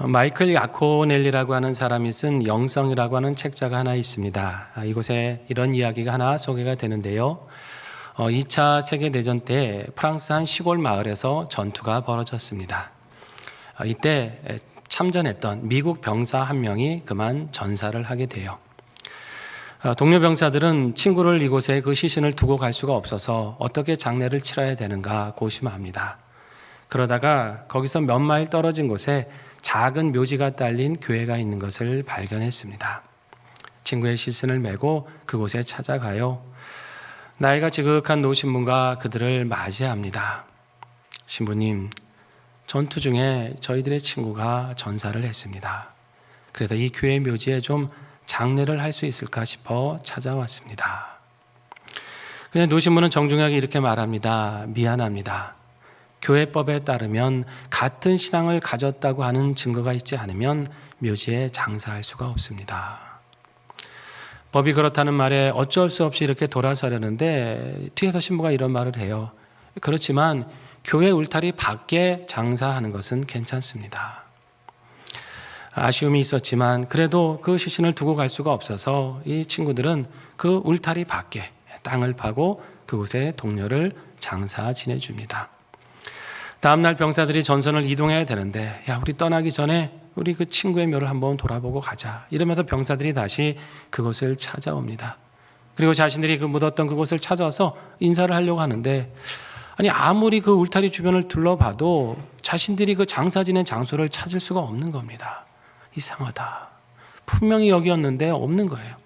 마이클 야코넬리라고 하는 사람이 쓴 영성이라고 하는 책자가 하나 있습니다. 이곳에 이런 이야기가 하나 소개가 되는데요. 2차 세계대전 때 프랑스 한 시골 마을에서 전투가 벌어졌습니다. 이때 참전했던 미국 병사 한 명이 그만 전사를 하게 돼요. 동료 병사들은 친구를 이곳에 그 시신을 두고 갈 수가 없어서 어떻게 장례를 치러야 되는가 고심합니다. 그러다가 거기서 몇 마일 떨어진 곳에 작은 묘지가 딸린 교회가 있는 것을 발견했습니다. 친구의 시신을 메고 그곳에 찾아가요. 나이가 지극한 노신분과 그들을 맞이합니다. 신부님, 전투 중에 저희들의 친구가 전사를 했습니다. 그래서 이 교회 묘지에 좀 장례를 할 수 있을까 싶어 찾아왔습니다. 근데 노신부는 정중하게 이렇게 말합니다. 미안합니다. 교회법에 따르면 같은 신앙을 가졌다고 하는 증거가 있지 않으면 묘지에 장사할 수가 없습니다. 법이 그렇다는 말에 어쩔 수 없이 이렇게 돌아서려는데 뒤에서 신부가 이런 말을 해요. 그렇지만 교회 울타리 밖에 장사하는 것은 괜찮습니다. 아쉬움이 있었지만 그래도 그 시신을 두고 갈 수가 없어서 이 친구들은 그 울타리 밖에 땅을 파고 그곳에 동료를 장사 지내줍니다. 다음날 병사들이 전선을 이동해야 되는데 우리 떠나기 전에 우리 그 친구의 묘를 한번 돌아보고 가자 이러면서 병사들이 다시 그곳을 찾아옵니다. 그리고 자신들이 그 묻었던 그곳을 찾아서 인사를 하려고 하는데 아무리 그 울타리 주변을 둘러봐도 자신들이 그 장사 지낸 장소를 찾을 수가 없는 겁니다. 이상하다. 분명히 여기였는데 없는 거예요.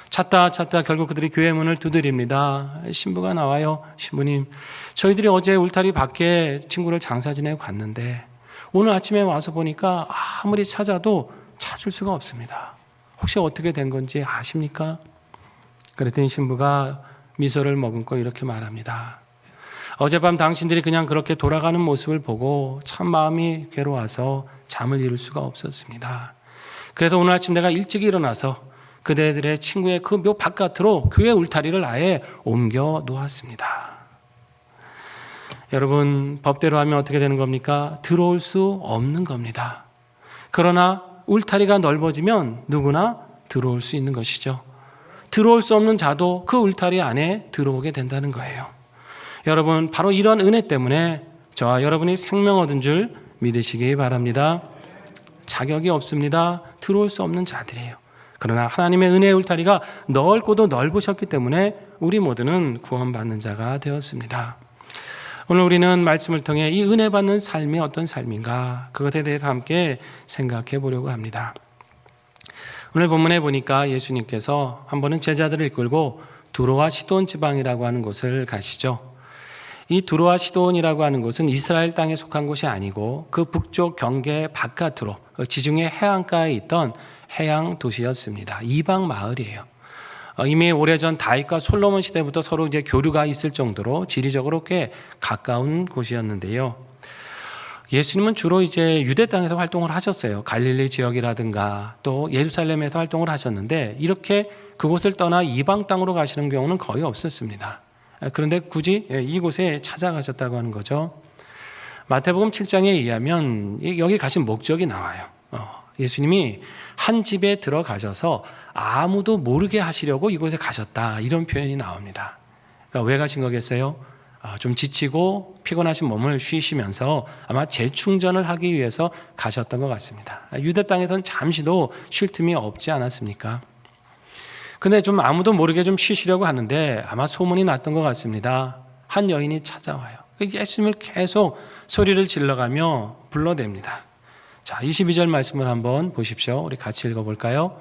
찾다 결국 그들이 교회 문을 두드립니다. 신부가 나와요. 신부님, 저희들이 어제 울타리 밖에 친구를 장사 지내고 갔는데 오늘 아침에 와서 보니까 아무리 찾아도 찾을 수가 없습니다. 혹시 어떻게 된 건지 아십니까? 그랬더니 신부가 미소를 머금고 이렇게 말합니다. 어젯밤 당신들이 그냥 그렇게 돌아가는 모습을 보고 참 마음이 괴로워서 잠을 이룰 수가 없었습니다. 그래서 오늘 아침 내가 일찍 일어나서 그대들의 친구의 그 묘 바깥으로 교회 울타리를 아예 옮겨 놓았습니다. 여러분, 법대로 하면 어떻게 되는 겁니까? 들어올 수 없는 겁니다. 그러나 울타리가 넓어지면 누구나 들어올 수 있는 것이죠. 들어올 수 없는 자도 그 울타리 안에 들어오게 된다는 거예요. 여러분, 바로 이런 은혜 때문에 저와 여러분이 생명 얻은 줄 믿으시기 바랍니다. 자격이 없습니다. 들어올 수 없는 자들이에요. 그러나 하나님의 은혜의 울타리가 넓고도 넓으셨기 때문에 우리 모두는 구원받는 자가 되었습니다. 오늘 우리는 말씀을 통해 이 은혜 받는 삶이 어떤 삶인가 그것에 대해서 함께 생각해 보려고 합니다. 오늘 본문에 보니까 예수님께서 한 번은 제자들을 이끌고 두로와 시돈 지방이라고 하는 곳을 가시죠. 이 두로와 시돈이라고 하는 곳은 이스라엘 땅에 속한 곳이 아니고 그 북쪽 경계 바깥으로 지중해 해안가에 있던 해양 도시였습니다. 이방 마을이에요. 이미 오래전 다윗과 솔로몬 시대부터 서로 이제 교류가 있을 정도로 지리적으로 꽤 가까운 곳이었는데요. 예수님은 주로 이제 유대 땅에서 활동을 하셨어요. 갈릴리 지역이라든가 또 예루살렘에서 활동을 하셨는데 이렇게 그곳을 떠나 이방 땅으로 가시는 경우는 거의 없었습니다. 그런데 굳이 이곳에 찾아가셨다고 하는 거죠. 마태복음 7장에 의하면 여기 가신 목적이 나와요. 예수님이 한 집에 들어가셔서 아무도 모르게 하시려고 이곳에 가셨다 이런 표현이 나옵니다. 그러니까 왜 가신 거겠어요? 좀 지치고 피곤하신 몸을 쉬시면서 아마 재충전을 하기 위해서 가셨던 것 같습니다. 유대 땅에서는 잠시도 쉴 틈이 없지 않았습니까? 근데 좀 아무도 모르게 좀 쉬시려고 하는데 아마 소문이 났던 것 같습니다. 한 여인이 찾아와요. 예수님을 계속 소리를 질러가며 불러댑니다. 자, 22절 말씀을 한번 보십시오. 우리 같이 읽어볼까요?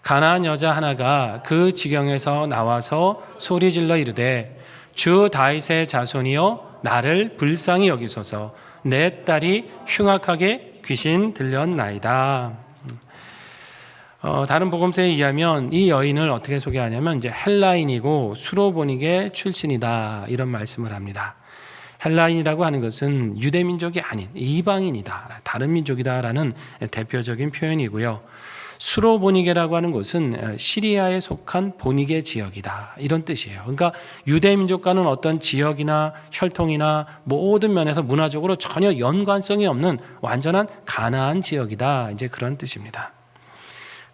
가나안 여자 하나가 그 지경에서 나와서 소리 질러 이르되 주 다윗의 자손이여 나를 불쌍히 여기소서 내 딸이 흉악하게 귀신 들렸나이다. 다른 복음서에 의하면 이 여인을 어떻게 소개하냐면 이제 헬라인이고 수로보닉의 출신이다 이런 말씀을 합니다. 헬라인이라고 하는 것은 유대민족이 아닌 이방인이다, 다른 민족이다라는 대표적인 표현이고요. 수로보니게라고 하는 곳은 시리아에 속한 보니게 지역이다, 이런 뜻이에요. 그러니까 유대 민족과는 어떤 지역이나 혈통이나 모든 면에서 문화적으로 전혀 연관성이 없는 완전한 가나안 지역이다, 이제 그런 뜻입니다.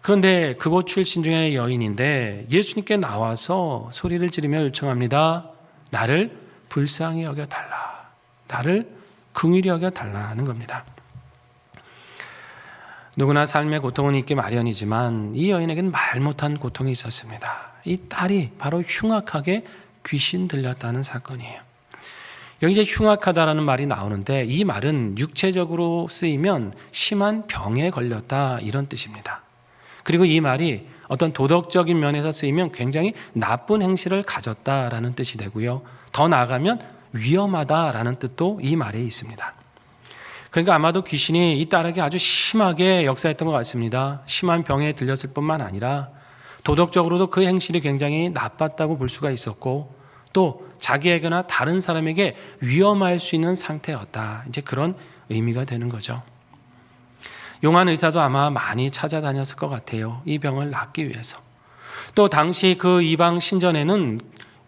그런데 그곳 출신 중에 여인인데 예수님께 나와서 소리를 지르며 요청합니다. 나를 불쌍히 여겨달라, 나를 긍휼히 여겨달라는 겁니다. 누구나 삶의 고통은 있기 마련이지만 이 여인에게는 말 못한 고통이 있었습니다. 이 딸이 바로 흉악하게 귀신 들렸다는 사건이에요. 여기 이제 흉악하다라는 말이 나오는데 이 말은 육체적으로 쓰이면 심한 병에 걸렸다, 이런 뜻입니다. 그리고 이 말이 어떤 도덕적인 면에서 쓰이면 굉장히 나쁜 행실을 가졌다라는 뜻이 되고요. 더 나아가면 위험하다라는 뜻도 이 말에 있습니다. 그러니까 아마도 귀신이 이 딸에게 아주 심하게 역사했던 것 같습니다. 심한 병에 들렸을 뿐만 아니라 도덕적으로도 그 행실이 굉장히 나빴다고 볼 수가 있었고 또 자기에게나 다른 사람에게 위험할 수 있는 상태였다, 이제 그런 의미가 되는 거죠. 용한 의사도 아마 많이 찾아다녔을 것 같아요. 이 병을 낫기 위해서. 또 당시 그 이방 신전에는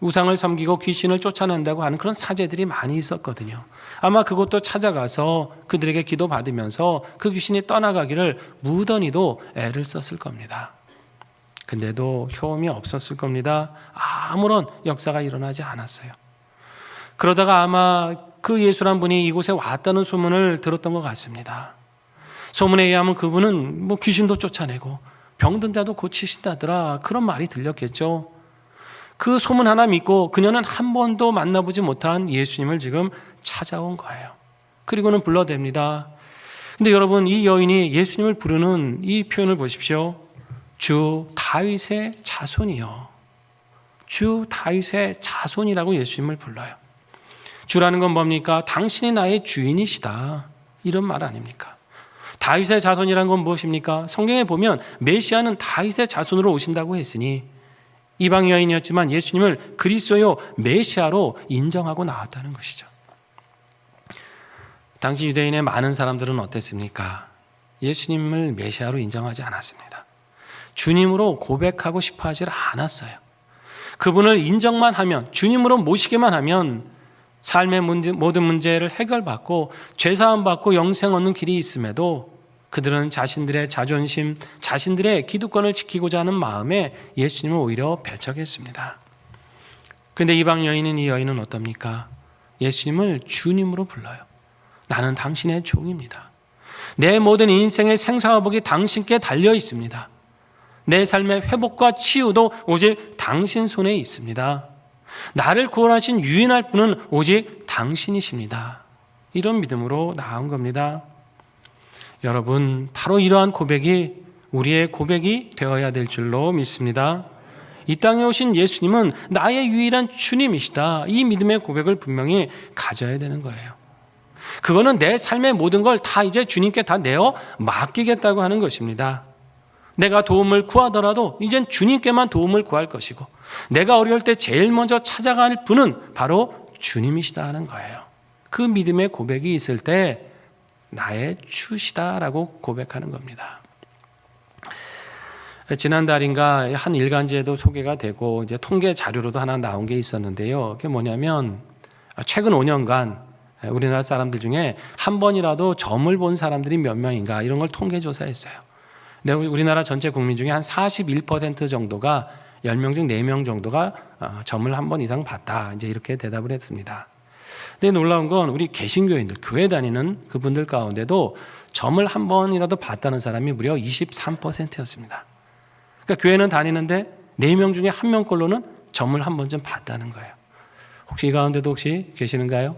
우상을 섬기고 귀신을 쫓아낸다고 하는 그런 사제들이 많이 있었거든요. 아마 그것도 찾아가서 그들에게 기도받으면서 그 귀신이 떠나가기를 무던히도 애를 썼을 겁니다. 근데도 효험이 없었을 겁니다. 아무런 역사가 일어나지 않았어요. 그러다가 아마 그 예수란 분이 이곳에 왔다는 소문을 들었던 것 같습니다. 소문에 의하면 그분은 귀신도 쫓아내고 병든 자도 고치신다더라, 그런 말이 들렸겠죠. 그 소문 하나 믿고 그녀는 한 번도 만나보지 못한 예수님을 지금 찾아온 거예요. 그리고는 불러댑니다. 근데 여러분, 이 여인이 예수님을 부르는 이 표현을 보십시오. 주 다윗의 자손이요. 주 다윗의 자손이라고 예수님을 불러요. 주라는 건 뭡니까? 당신이 나의 주인이시다, 이런 말 아닙니까? 다윗의 자손이라는 건 무엇입니까? 성경에 보면 메시아는 다윗의 자손으로 오신다고 했으니 이방 여인이었지만 예수님을 그리스도요 메시아로 인정하고 나왔다는 것이죠. 당시 유대인의 많은 사람들은 어땠습니까? 예수님을 메시아로 인정하지 않았습니다. 주님으로 고백하고 싶어 하지 않았어요. 그분을 인정만 하면, 주님으로 모시기만 하면 삶의 모든 문제를 해결받고 죄사함 받고 영생 얻는 길이 있음에도 그들은 자신들의 자존심, 자신들의 기득권을 지키고자 하는 마음에 예수님을 오히려 배척했습니다. 그런데 이방 여인은, 이 여인은 어떻습니까? 예수님을 주님으로 불러요. 나는 당신의 종입니다. 내 모든 인생의 생사화복이 당신께 달려 있습니다. 내 삶의 회복과 치유도 오직 당신 손에 있습니다. 나를 구원하신 유일할 분은 오직 당신이십니다. 이런 믿음으로 나온 겁니다. 여러분, 바로 이러한 고백이 우리의 고백이 되어야 될 줄로 믿습니다. 이 땅에 오신 예수님은 나의 유일한 주님이시다, 이 믿음의 고백을 분명히 가져야 되는 거예요. 그거는 내 삶의 모든 걸 다 이제 주님께 다 내어 맡기겠다고 하는 것입니다. 내가 도움을 구하더라도 이젠 주님께만 도움을 구할 것이고, 내가 어려울 때 제일 먼저 찾아갈 분은 바로 주님이시다 하는 거예요. 그 믿음의 고백이 있을 때 나의 주시다라고 고백하는 겁니다. 지난달인가 한 일간지에도 소개가 되고 이제 통계 자료로도 하나 나온 게 있었는데요. 그게 뭐냐면 최근 5년간 우리나라 사람들 중에 한 번이라도 점을 본 사람들이 몇 명인가, 이런 걸 통계 조사했어요. 근데 우리나라 전체 국민 중에 한 41% 정도가 10명 중 4명 정도가 점을 한 번 이상 봤다, 이제 이렇게 대답을 했습니다. 근데 놀라운 건 우리 개신교인들, 교회 다니는 그분들 가운데도 점을 한 번이라도 봤다는 사람이 무려 23%였습니다. 그러니까 교회는 다니는데 4명 중에 1명꼴로는 점을 한 번쯤 봤다는 거예요. 혹시 이 가운데도 혹시 계시는가요?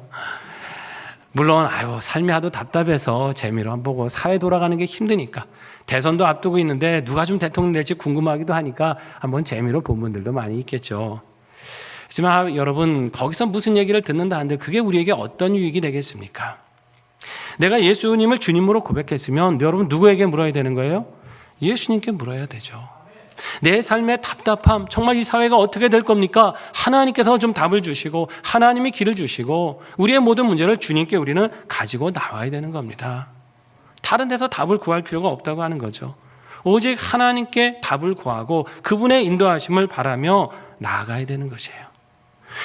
물론 삶이 하도 답답해서 재미로 한번 보고, 사회 돌아가는 게 힘드니까, 대선도 앞두고 있는데 누가 좀 대통령 될지 궁금하기도 하니까 한번 재미로 본 분들도 많이 있겠죠. 하지만 여러분, 거기서 무슨 얘기를 듣는다 한들 그게 우리에게 어떤 유익이 되겠습니까? 내가 예수님을 주님으로 고백했으면 여러분 누구에게 물어야 되는 거예요? 예수님께 물어야 되죠. 내 삶의 답답함, 정말 이 사회가 어떻게 될 겁니까? 하나님께서 좀 답을 주시고 하나님이 길을 주시고 우리의 모든 문제를 주님께 우리는 가지고 나와야 되는 겁니다. 다른 데서 답을 구할 필요가 없다고 하는 거죠. 오직 하나님께 답을 구하고 그분의 인도하심을 바라며 나아가야 되는 것이에요.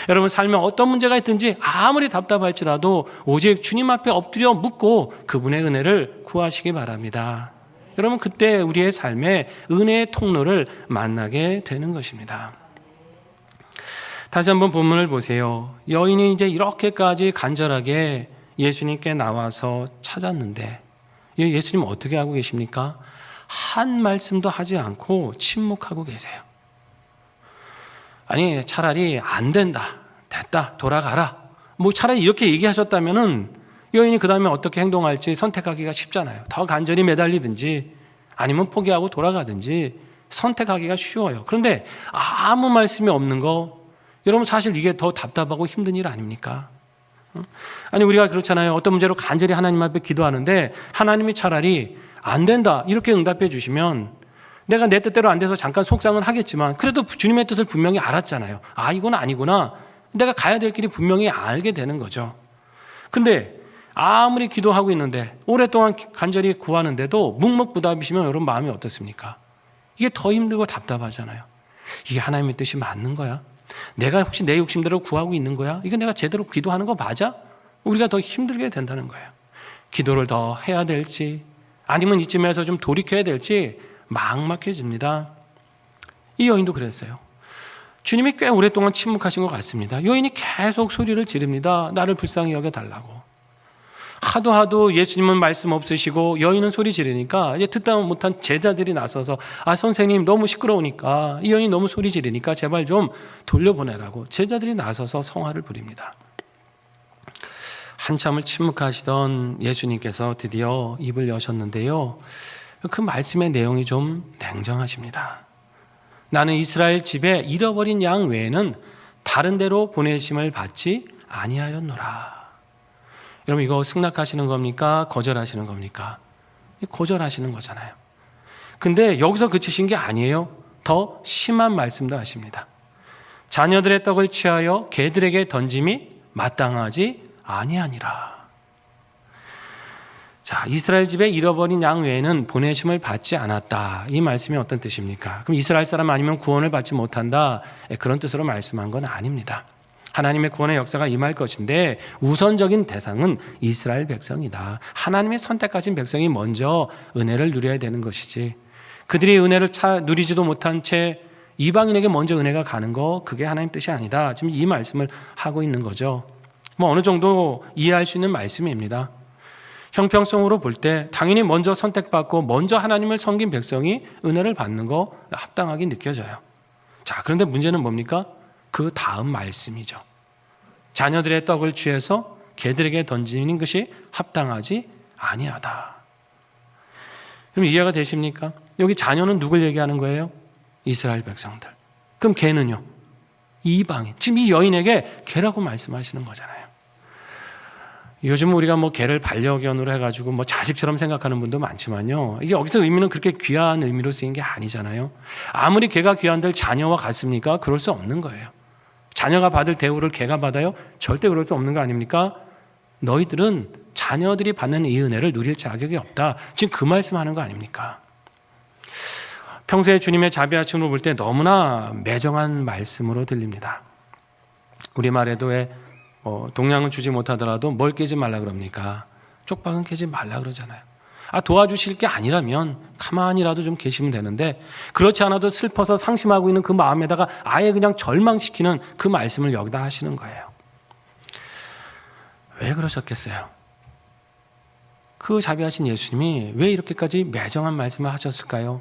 여러분 삶에 어떤 문제가 있든지 아무리 답답할지라도 오직 주님 앞에 엎드려 묻고 그분의 은혜를 구하시기 바랍니다. 여러분 그때 우리의 삶에 은혜의 통로를 만나게 되는 것입니다. 다시 한번 본문을 보세요. 여인이 이제 이렇게까지 간절하게 예수님께 나와서 찾았는데 예수님 어떻게 하고 계십니까? 한 말씀도 하지 않고 침묵하고 계세요. 아니 차라리 안 된다, 됐다, 돌아가라. 뭐 차라리 이렇게 얘기하셨다면은 여인이 그 다음에 어떻게 행동할지 선택하기가 쉽잖아요. 더 간절히 매달리든지 아니면 포기하고 돌아가든지 선택하기가 쉬워요. 그런데 아무 말씀이 없는 거, 여러분 사실 이게 더 답답하고 힘든 일 아닙니까? 아니 우리가 그렇잖아요. 어떤 문제로 간절히 하나님 앞에 기도하는데 하나님이 차라리 안 된다 이렇게 응답해 주시면 내가 내 뜻대로 안 돼서 잠깐 속상은 하겠지만 그래도 주님의 뜻을 분명히 알았잖아요. 아 이건 아니구나. 내가 가야 될 길이 분명히 알게 되는 거죠. 근데 아무리 기도하고 있는데 오랫동안 간절히 구하는데도 묵묵부답이시면 여러분 마음이 어떻습니까? 이게 더 힘들고 답답하잖아요. 이게 하나님의 뜻이 맞는 거야? 내가 혹시 내 욕심대로 구하고 있는 거야? 이거 내가 제대로 기도하는 거 맞아? 우리가 더 힘들게 된다는 거예요. 기도를 더 해야 될지 아니면 이쯤에서 좀 돌이켜야 될지 막막해집니다. 이 여인도 그랬어요. 주님이 꽤 오랫동안 침묵하신 것 같습니다. 여인이 계속 소리를 지릅니다. 나를 불쌍히 여겨달라고. 하도 예수님은 말씀 없으시고 여인은 소리 지르니까 이제 듣다 못한 제자들이 나서서 아 선생님 너무 시끄러우니까 이 여인이 너무 소리 지르니까 제발 좀 돌려보내라고 제자들이 나서서 성화를 부립니다. 한참을 침묵하시던 예수님께서 드디어 입을 여셨는데요. 그 말씀의 내용이 좀 냉정하십니다. 나는 이스라엘 집에 잃어버린 양 외에는 다른 데로 보내심을 받지 아니하였노라. 여러분 이거 승낙하시는 겁니까? 거절하시는 겁니까? 거절하시는 거잖아요. 근데 여기서 그치신 게 아니에요. 더 심한 말씀도 하십니다. 자녀들의 떡을 취하여 개들에게 던짐이 마땅하지 아니하니라. 자, 이스라엘 집에 잃어버린 양 외에는 보내심을 받지 않았다. 이 말씀이 어떤 뜻입니까? 그럼 이스라엘 사람 아니면 구원을 받지 못한다. 그런 뜻으로 말씀한 건 아닙니다. 하나님의 구원의 역사가 임할 것인데 우선적인 대상은 이스라엘 백성이다. 하나님이 선택하신 백성이 먼저 은혜를 누려야 되는 것이지 그들이 은혜를 누리지도 못한 채 이방인에게 먼저 은혜가 가는 거 그게 하나님 뜻이 아니다. 지금 이 말씀을 하고 있는 거죠. 뭐 어느 정도 이해할 수 있는 말씀입니다. 형평성으로 볼 때 당연히 먼저 선택받고 먼저 하나님을 섬긴 백성이 은혜를 받는 거 합당하게 느껴져요. 자, 그런데 문제는 뭡니까? 그 다음 말씀이죠. 자녀들의 떡을 취해서 개들에게 던지는 것이 합당하지 아니하다. 그럼 이해가 되십니까? 여기 자녀는 누굴 얘기하는 거예요? 이스라엘 백성들. 그럼 개는요? 이방인. 지금 이 여인에게 개라고 말씀하시는 거잖아요. 요즘 우리가 뭐 개를 반려견으로 해가지고 뭐 자식처럼 생각하는 분도 많지만요. 이게 여기서 의미는 그렇게 귀한 의미로 쓰인 게 아니잖아요. 아무리 개가 귀한들 자녀와 같습니까? 그럴 수 없는 거예요. 자녀가 받을 대우를 개가 받아요? 절대 그럴 수 없는 거 아닙니까? 너희들은 자녀들이 받는 이 은혜를 누릴 자격이 없다. 지금 그 말씀하는 거 아닙니까? 평소에 주님의 자비하심으로 볼 때 너무나 매정한 말씀으로 들립니다. 우리말에도 왜 동량은 주지 못하더라도 뭘 깨지 말라 그럽니까? 쪽박은 깨지 말라 그러잖아요. 도와주실 게 아니라면 가만히라도 좀 계시면 되는데 그렇지 않아도 슬퍼서 상심하고 있는 그 마음에다가 아예 그냥 절망시키는 그 말씀을 여기다 하시는 거예요. 왜 그러셨겠어요? 그 자비하신 예수님이 왜 이렇게까지 매정한 말씀을 하셨을까요?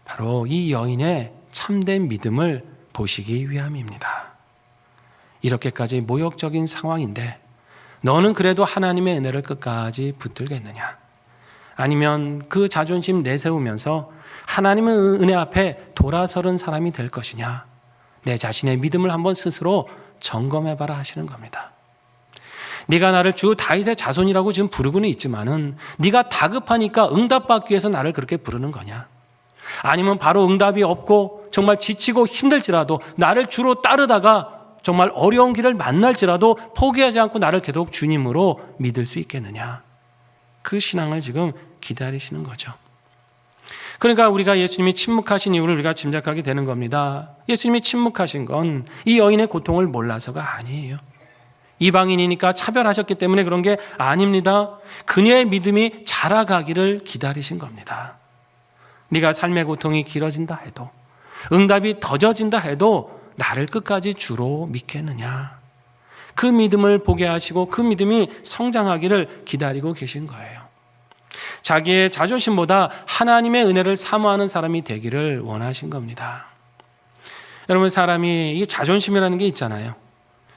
바로 이 여인의 참된 믿음을 보시기 위함입니다. 이렇게까지 모욕적인 상황인데 너는 그래도 하나님의 은혜를 끝까지 붙들겠느냐? 아니면 그 자존심 내세우면서 하나님의 은혜 앞에 돌아서는 사람이 될 것이냐? 내 자신의 믿음을 한번 스스로 점검해봐라 하시는 겁니다. 네가 나를 주 다윗의 자손이라고 지금 부르고는 있지만은 네가 다급하니까 응답받기 위해서 나를 그렇게 부르는 거냐? 아니면 바로 응답이 없고 정말 지치고 힘들지라도 나를 주로 따르다가 정말 어려운 길을 만날지라도 포기하지 않고 나를 계속 주님으로 믿을 수 있겠느냐? 그 신앙을 지금 기다리시는 거죠. 그러니까 우리가 예수님이 침묵하신 이유를 우리가 짐작하게 되는 겁니다. 예수님이 침묵하신 건 이 여인의 고통을 몰라서가 아니에요. 이방인이니까 차별하셨기 때문에 그런 게 아닙니다. 그녀의 믿음이 자라가기를 기다리신 겁니다. 네가 삶의 고통이 길어진다 해도, 응답이 더뎌진다 해도 나를 끝까지 주로 믿겠느냐. 그 믿음을 보게 하시고 그 믿음이 성장하기를 기다리고 계신 거예요. 자기의 자존심보다 하나님의 은혜를 사모하는 사람이 되기를 원하신 겁니다. 여러분, 사람이 이 자존심이라는 게 있잖아요.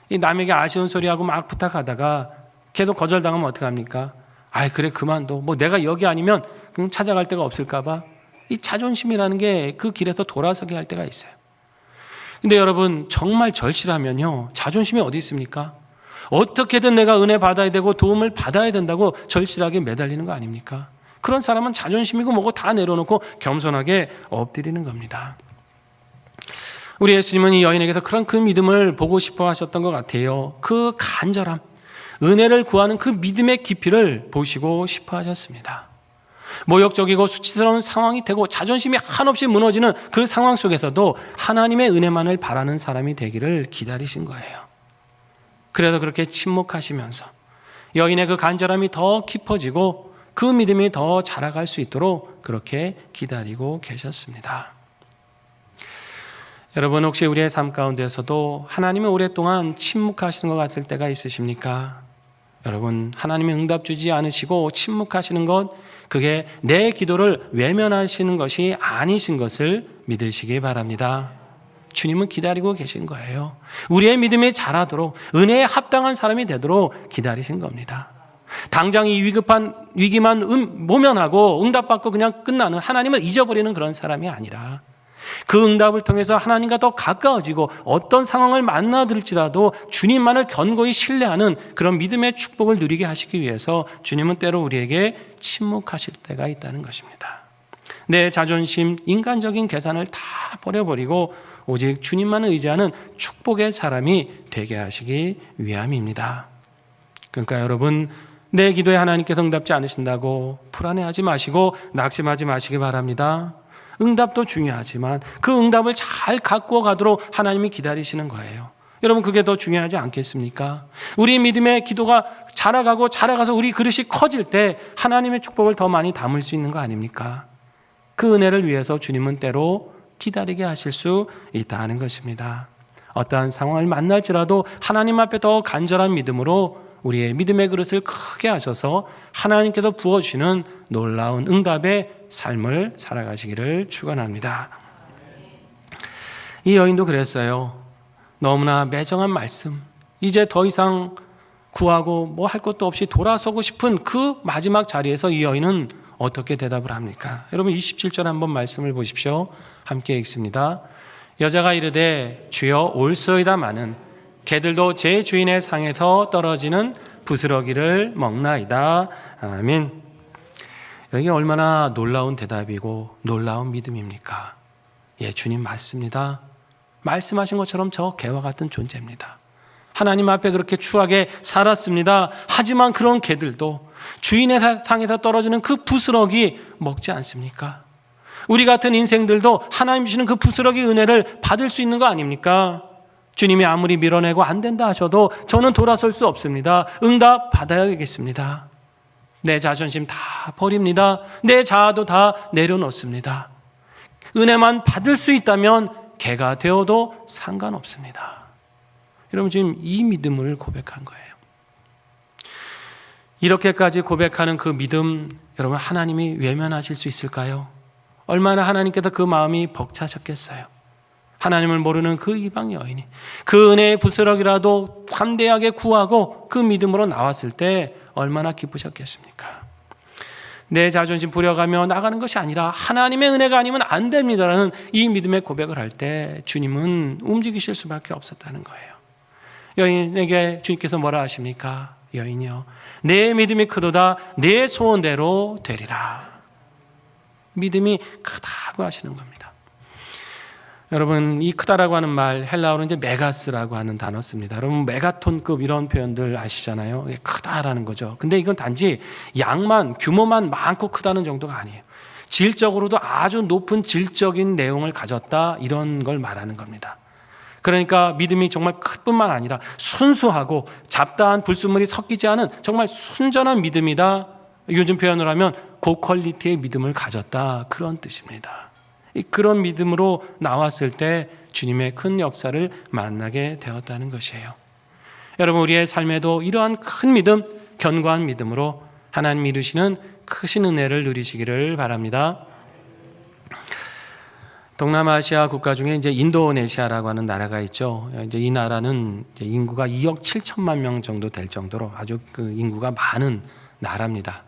이 남에게 아쉬운 소리하고 막 부탁하다가 걔도 거절당하면 어떡합니까? 아이, 그래, 그만둬. 뭐 내가 여기 아니면 그냥 찾아갈 데가 없을까 봐. 이 자존심이라는 게 그 길에서 돌아서게 할 때가 있어요. 근데 여러분, 정말 절실하면요, 자존심이 어디 있습니까? 어떻게든 내가 은혜 받아야 되고 도움을 받아야 된다고 절실하게 매달리는 거 아닙니까? 그런 사람은 자존심이고 뭐고 다 내려놓고 겸손하게 엎드리는 겁니다. 우리 예수님은 이 여인에게서 그런 그 믿음을 보고 싶어 하셨던 것 같아요. 그 간절함, 은혜를 구하는 그 믿음의 깊이를 보시고 싶어 하셨습니다. 모욕적이고 수치스러운 상황이 되고 자존심이 한없이 무너지는 그 상황 속에서도 하나님의 은혜만을 바라는 사람이 되기를 기다리신 거예요. 그래서 그렇게 침묵하시면서 여인의 그 간절함이 더 깊어지고 그 믿음이 더 자라갈 수 있도록 그렇게 기다리고 계셨습니다. 여러분, 혹시 우리의 삶 가운데서도 하나님이 오랫동안 침묵하시는 것 같을 때가 있으십니까? 여러분, 하나님이 응답 주지 않으시고 침묵하시는 것, 그게 내 기도를 외면하시는 것이 아니신 것을 믿으시기 바랍니다. 주님은 기다리고 계신 거예요. 우리의 믿음이 자라도록, 은혜에 합당한 사람이 되도록 기다리신 겁니다. 당장 이 위기만 모면하고 응답받고 그냥 끝나는, 하나님을 잊어버리는 그런 사람이 아니라 그 응답을 통해서 하나님과 더 가까워지고 어떤 상황을 만나들지라도 주님만을 견고히 신뢰하는 그런 믿음의 축복을 누리게 하시기 위해서 주님은 때로 우리에게 침묵하실 때가 있다는 것입니다. 내 자존심, 인간적인 계산을 다 버려버리고 오직 주님만을 의지하는 축복의 사람이 되게 하시기 위함입니다. 그러니까 여러분, 내 기도에 하나님께서 응답지 않으신다고 불안해하지 마시고 낙심하지 마시기 바랍니다. 응답도 중요하지만 그 응답을 잘 갖고 가도록 하나님이 기다리시는 거예요. 여러분, 그게 더 중요하지 않겠습니까? 우리 믿음의 기도가 자라가서 우리 그릇이 커질 때 하나님의 축복을 더 많이 담을 수 있는 거 아닙니까? 그 은혜를 위해서 주님은 때로 기다리게 하실 수 있다는 것입니다. 어떠한 상황을 만날지라도 하나님 앞에 더 간절한 믿음으로 우리의 믿음의 그릇을 크게 하셔서 하나님께서 부어주시는 놀라운 응답의 삶을 살아가시기를 축원합니다. 이 여인도 그랬어요. 너무나 매정한 말씀, 이제 더 이상 구하고 뭐 할 것도 없이 돌아서고 싶은 그 마지막 자리에서 이 여인은 어떻게 대답을 합니까? 여러분, 27절 한번 말씀을 보십시오. 함께 읽습니다. 여자가 이르되 주여 올소이다마는 개들도 제 주인의 상에서 떨어지는 부스러기를 먹나이다. 아멘. 이게 얼마나 놀라운 대답이고 놀라운 믿음입니까? 예, 주님 맞습니다. 말씀하신 것처럼 저 개와 같은 존재입니다. 하나님 앞에 그렇게 추하게 살았습니다. 하지만 그런 개들도 주인의 상에서 떨어지는 그 부스러기 먹지 않습니까? 우리 같은 인생들도 하나님 주시는 그 부스러기 은혜를 받을 수 있는 거 아닙니까? 주님이 아무리 밀어내고 안 된다 하셔도 저는 돌아설 수 없습니다. 응답 받아야겠습니다. 내 자존심 다 버립니다. 내 자아도 다 내려놓습니다. 은혜만 받을 수 있다면 개가 되어도 상관없습니다. 여러분, 지금 이 믿음을 고백한 거예요. 이렇게까지 고백하는 그 믿음, 여러분, 하나님이 외면하실 수 있을까요? 얼마나 하나님께서 그 마음이 벅차셨겠어요. 하나님을 모르는 그 이방 여인이 그 은혜의 부스러기라도 담대하게 구하고 그 믿음으로 나왔을 때 얼마나 기쁘셨겠습니까? 내 자존심 부려가며 나가는 것이 아니라 하나님의 은혜가 아니면 안 됩니다라는 이 믿음의 고백을 할 때 주님은 움직이실 수밖에 없었다는 거예요. 여인에게 주님께서 뭐라 하십니까? 여인이여, 내 믿음이 크도다, 내 소원대로 되리라. 믿음이 크다고 하시는 겁니다. 여러분, 이 크다라고 하는 말 헬라어로 이제 메가스라고 하는 단어 씁니다. 여러분, 메가톤급 이런 표현들 아시잖아요. 이게 크다라는 거죠. 근데 이건 단지 양만, 규모만 많고 크다는 정도가 아니에요. 질적으로도 아주 높은 질적인 내용을 가졌다, 이런 걸 말하는 겁니다. 그러니까 믿음이 정말 큰 뿐만 아니라 순수하고 잡다한 불순물이 섞이지 않은 정말 순전한 믿음이다. 요즘 표현을 하면 고퀄리티의 믿음을 가졌다, 그런 뜻입니다. 그런 믿음으로 나왔을 때 주님의 큰 역사를 만나게 되었다는 것이에요. 여러분, 우리의 삶에도 이러한 큰 믿음, 견고한 믿음으로 하나님 이루시는 크신 은혜를 누리시기를 바랍니다. 동남아시아 국가 중에 이제 인도네시아라고 하는 나라가 있죠. 이제 이 나라는 이제 인구가 2억 7천만 명 정도 될 정도로 아주 그 인구가 많은 나라입니다.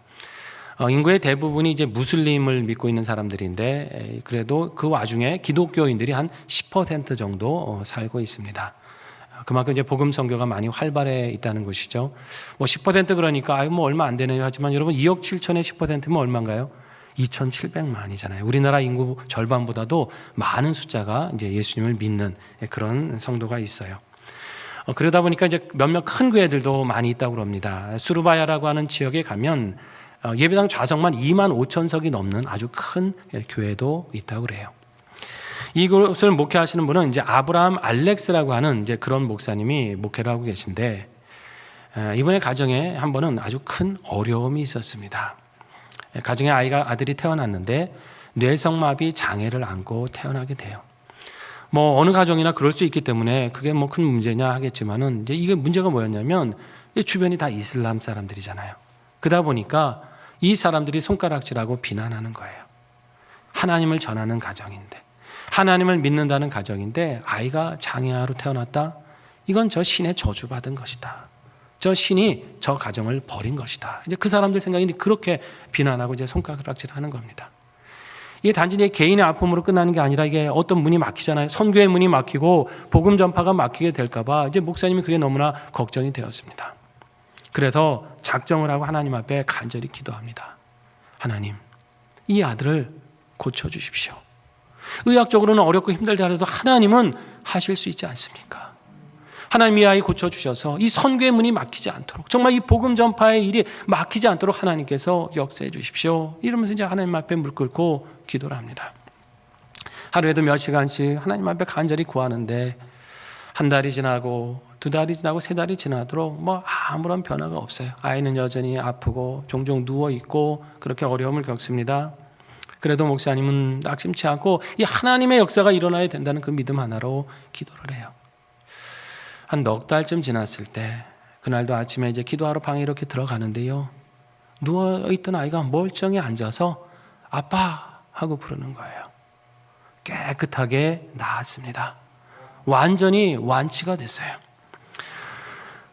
인구의 대부분이 이제 무슬림을 믿고 있는 사람들인데, 그래도 그 와중에 기독교인들이 한 10% 정도 살고 있습니다. 그만큼 이제 복음 선교가 많이 활발해 있다는 것이죠. 뭐 10% 그러니까 뭐 얼마 안 되네요. 하지만 여러분, 2억 7천의 10%면 얼마인가요? 2,700만이잖아요. 우리나라 인구 절반보다도 많은 숫자가 이제 예수님을 믿는 그런 성도가 있어요. 그러다 보니까 이제 몇몇 큰 교회들도 많이 있다고 그럽니다. 수르바야라고 하는 지역에 가면 예배당 좌석만 2만 5천석이 넘는 아주 큰 교회도 있다고 그래요. 이곳을 목회하시는 분은 이제 아브라함 알렉스라고 하는 이제 그런 목사님이 목회를 하고 계신데, 이분의 가정에 한 번은 아주 큰 어려움이 있었습니다. 가정에 아들이 태어났는데 뇌성마비 장애를 안고 태어나게 돼요. 뭐 어느 가정이나 그럴 수 있기 때문에 그게 뭐 큰 문제냐 하겠지만은, 이제 이게 문제가 뭐였냐면 주변이 다 이슬람 사람들이잖아요. 그러다 보니까 이 사람들이 손가락질하고 비난하는 거예요. 하나님을 전하는 가정인데, 하나님을 믿는다는 가정인데 아이가 장애아로 태어났다? 이건 저 신의 저주받은 것이다. 저 신이 저 가정을 버린 것이다. 이제 그 사람들 생각이 그렇게 비난하고 이제 손가락질하는 겁니다. 이게 단지 개인의 아픔으로 끝나는 게 아니라 이게 어떤 문이 막히잖아요. 선교의 문이 막히고 복음 전파가 막히게 될까봐 이제 목사님이 그게 너무나 걱정이 되었습니다. 그래서 작정을 하고 하나님 앞에 간절히 기도합니다. 하나님, 이 아들을 고쳐주십시오. 의학적으로는 어렵고 힘들다 해도 하나님은 하실 수 있지 않습니까? 하나님, 이 아이 고쳐주셔서 이 선교의 문이 막히지 않도록, 정말 이 복음 전파의 일이 막히지 않도록 하나님께서 역사해 주십시오. 이러면서 이제 하나님 앞에 무릎 꿇고 기도를 합니다. 하루에도 몇 시간씩 하나님 앞에 간절히 구하는데, 한 달이 지나고 2달이 지나고 3달이 지나도록 뭐 아무런 변화가 없어요. 아이는 여전히 아프고 종종 누워있고 그렇게 어려움을 겪습니다. 그래도 목사님은 낙심치 않고 이 하나님의 역사가 일어나야 된다는 그 믿음 하나로 기도를 해요. 한 넉 달쯤 지났을 때, 그날도 아침에 이제 기도하러 방에 이렇게 들어가는데요, 누워있던 아이가 멀쩡히 앉아서 아빠 하고 부르는 거예요. 깨끗하게 나았습니다. 완전히 완치가 됐어요.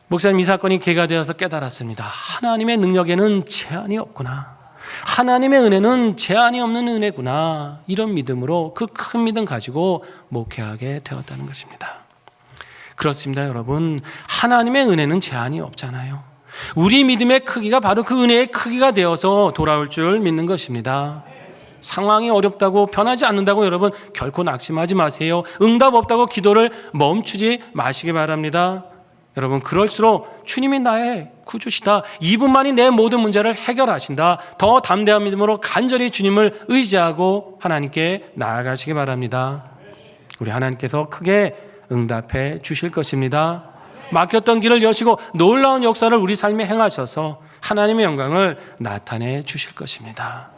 목사님, 이 사건이 계기가 되어서 깨달았습니다. 하나님의 능력에는 제한이 없구나. 하나님의 은혜는 제한이 없는 은혜구나. 이런 믿음으로 그 큰 믿음 가지고 목회하게 되었다는 것입니다. 그렇습니다, 여러분. 하나님의 은혜는 제한이 없잖아요. 우리 믿음의 크기가 바로 그 은혜의 크기가 되어서 돌아올 줄 믿는 것입니다. 상황이 어렵다고 변하지 않는다고 여러분 결코 낙심하지 마세요. 응답 없다고 기도를 멈추지 마시기 바랍니다. 여러분, 그럴수록 주님이 나의 구주시다, 이분만이 내 모든 문제를 해결하신다, 더 담대한 믿음으로 간절히 주님을 의지하고 하나님께 나아가시기 바랍니다. 우리 하나님께서 크게 응답해 주실 것입니다. 막혔던 길을 여시고 놀라운 역사를 우리 삶에 행하셔서 하나님의 영광을 나타내 주실 것입니다.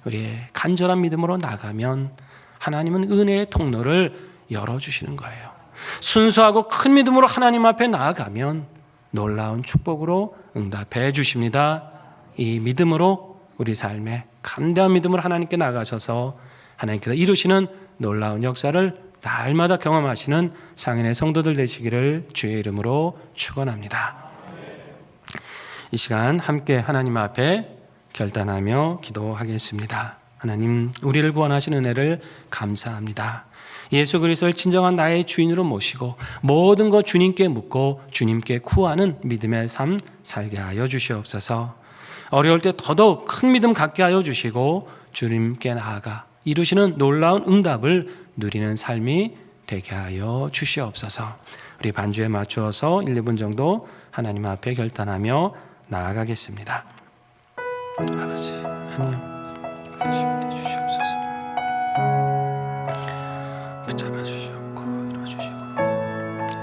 우리의 간절한 믿음으로 나가면 하나님은 은혜의 통로를 열어주시는 거예요. 순수하고 큰 믿음으로 하나님 앞에 나아가면 놀라운 축복으로 응답해 주십니다. 이 믿음으로 우리 삶에 감대한 믿음으로 하나님께 나가셔서 하나님께서 이루시는 놀라운 역사를 날마다 경험하시는 상인의 성도들 되시기를 주의 이름으로 축원합니다. 이 시간 함께 하나님 앞에 결단하며 기도하겠습니다. 하나님, 우리를 구원하신 은혜를 감사합니다. 예수 그리스도를 진정한 나의 주인으로 모시고 모든 것 주님께 묻고 주님께 구하는 믿음의 삶 살게 하여 주시옵소서. 어려울 때 더더욱 큰 믿음 갖게 하여 주시고 주님께 나아가 이루시는 놀라운 응답을 누리는 삶이 되게 하여 주시옵소서. 우리 반주에 맞추어서 1, 2분 정도 하나님 앞에 결단하며 나아가겠습니다. 아버지, 하나님, 사시게 주시옵소서. 붙잡아 주시옵고 이루어 주시고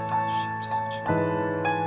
도와주시옵소서. 주님. 아버지,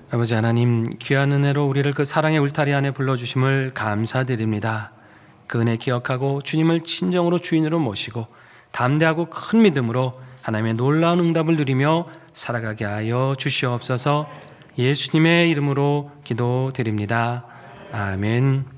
아버지 하나님, 귀한 은혜로 우리를 그 사랑의 울타리 안에 불러주심을 감사드립니다. 그 은혜 기억하고 주님을 진정으로 주인으로 모시고 담대하고 큰 믿음으로 하나님의 놀라운 응답을 누리며 살아가게 하여 주시옵소서. 예수님의 이름으로 기도드립니다. 아멘.